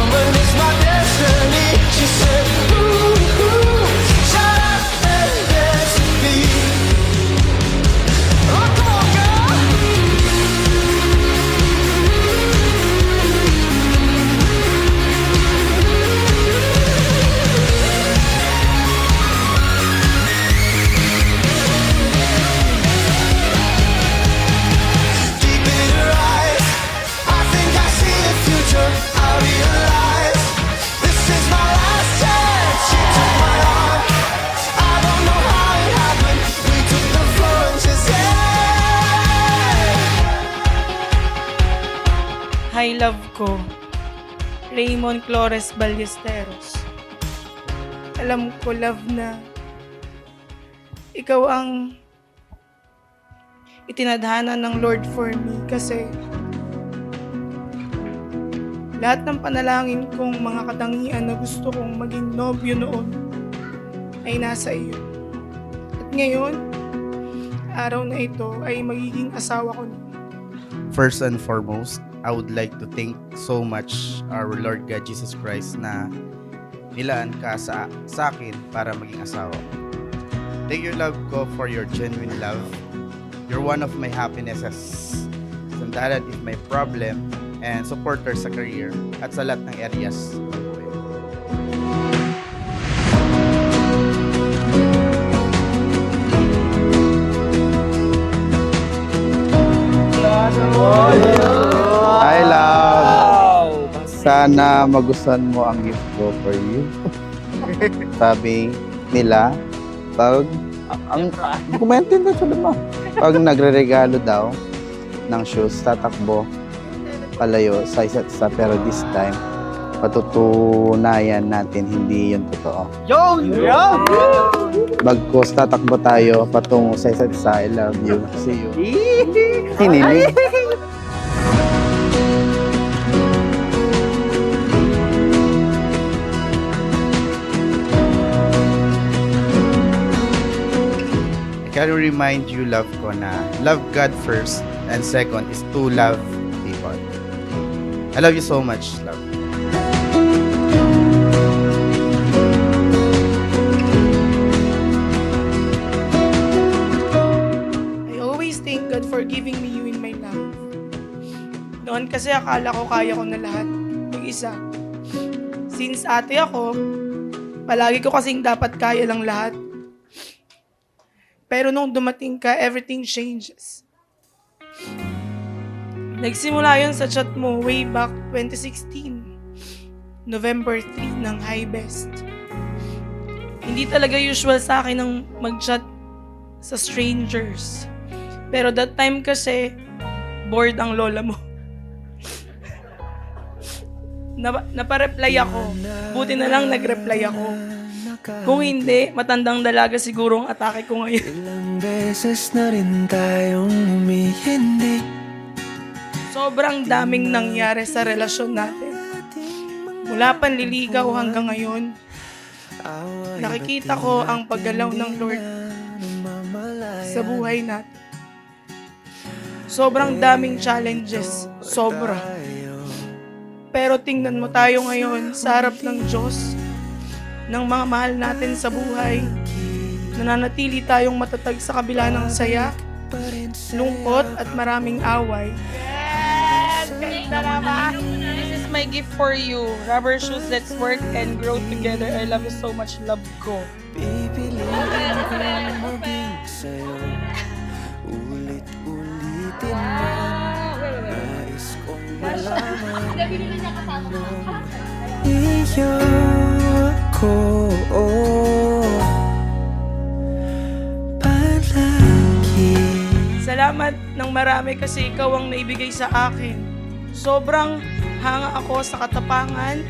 woman is my destiny. She said, ooh, ooh, shut up and dance with me. Oh, come on, girl. Deep in her eyes, I think I see the future. I realize this is my last chance. She took my arm. I don't know how it happened. We took the floor and just Hi, love ko. Raymond Flores Ballesteros. Alam ko, love, na ikaw ang itinadhana ng Lord for me kasi lahat ng panalangin kong mga katangian na gusto kong maging nobyo noon ay nasa iyo. At ngayon, araw na ito ay magiging asawa ko na. First and foremost, I would like to thank so much our Lord God Jesus Christ na nilaan ka sa akin para maging asawa ko. Thank you, love ko, for your genuine love. You're one of my happinesses. Sandalan is my problem and supporter sa career at sa lahat ng areas ng buhay. Hi, love! Sana magustuhan mo ang gift ko for you. Sabi nila, pag ang dokumentin na sa lima. Pag nagre-regalo daw ng shoes, tatakbo palayo sa isa't isa, pero this time, patutunayan natin hindi yun totoo. Bagkus, tatakbo tayo patungo sa isa't isa. I love you. See you. Hinilig. I can remind you, love ko, na love God first and second is to love people. I love you so much, love. I always thank God for giving me you in my life. Noon kasi akala ko kaya ko na lahat mag-isa. Since ate ako, palagi ko kasing dapat kaya lang lahat. Pero nung dumating ka, everything changes. Nagsimula yun sa chat mo way back 2016, November 3 ng High Best. Hindi talaga usual sa akin ng mag-chat sa strangers. Pero that time kasi, bored ang lola mo. Napareply ako. Buti na lang nag-reply ako. Kung hindi, matandang dalaga siguro ang atake ko ngayon. Ilang beses na rin tayong humihindi. Sobrang daming nangyari sa relasyon natin. Mula panliligaw hanggang ngayon, nakikita ko ang paggalaw ng Lord sa buhay natin. Sobrang daming challenges, sobra. Pero tingnan mo tayo ngayon sa harap ng Diyos, ng mga mahal natin sa buhay. Nananatili tayong matatag sa kabila ng saya, lungkot at maraming away. Yes! Ganda naman! This is my gift for you. Rubber shoes, let's work and grow together. I love you so much, love ko. Pipiliin kong maging sa'yo. Ulit-ulitin man. Nais kong malaman iyo ko palagi. Salamat ng marami kasi ikaw ang naibigay sa akin. Sobrang hanga ako sa katapangan,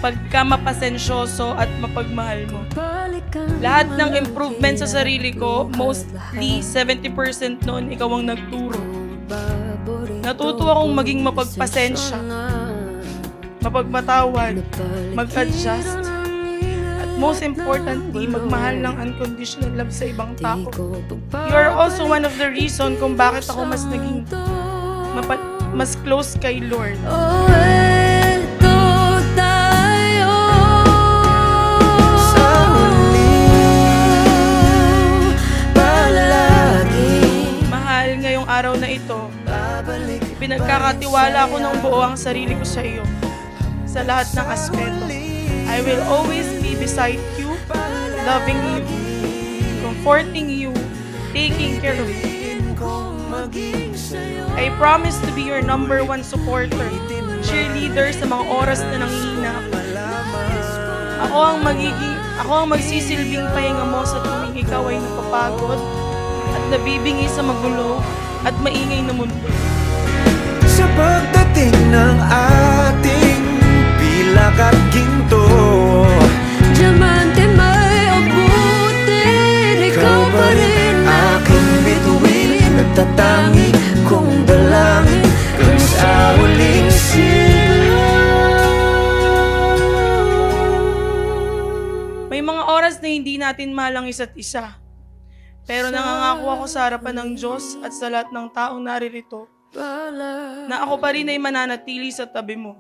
pagka mapasensyoso at mapagmahal mo. Lahat ng improvement sa sarili ko, mostly 70% noon ikaw ang nagturo. Natuto akong maging mapagpasensya, mapagmatawad, mag-adjust, at most importantly, magmahal ng unconditional love sa ibang tao. You are also one of the reason kung bakit ako mas naging mas close kay Lord. Oh, eto Nakatiwala ko ng buo ang sarili ko sa iyo. Sa lahat ng aspeto. I will always be beside you, loving you, comforting you, taking care of you. I promise to be your number one supporter, cheerleader sa mga oras na nanghihina ako. Ako ang magsisilbing pahinga mo sa tuwing ikaw ay napapagod at nabibingi sa magulo at maingay na mundo. Sa pagdating ng ating pilak at ginto, Diamante may abutin, ikaw pa rin aking bituin, nagtatangi kong dalangin kung sa huling May mga oras na hindi natin mahal ang isa't isa. Pero nangangako ako sa harapan ng Diyos at sa lahat ng taong naririto na ako pa rin ay mananatili sa tabi mo.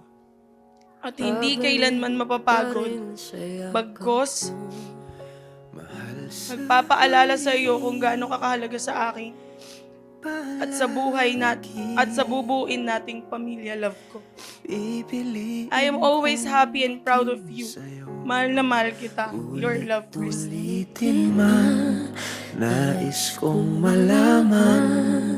At hindi kailanman mapapagod. Bagkos, nagpapaalala sa iyo kung gaano kakahalaga sa akin at sa buhay natin at sa bubuin nating pamilya, love ko. I am always happy and proud of you. Mahal na mahal kita. Your love, Christy. Ulitin man, nais kong malaman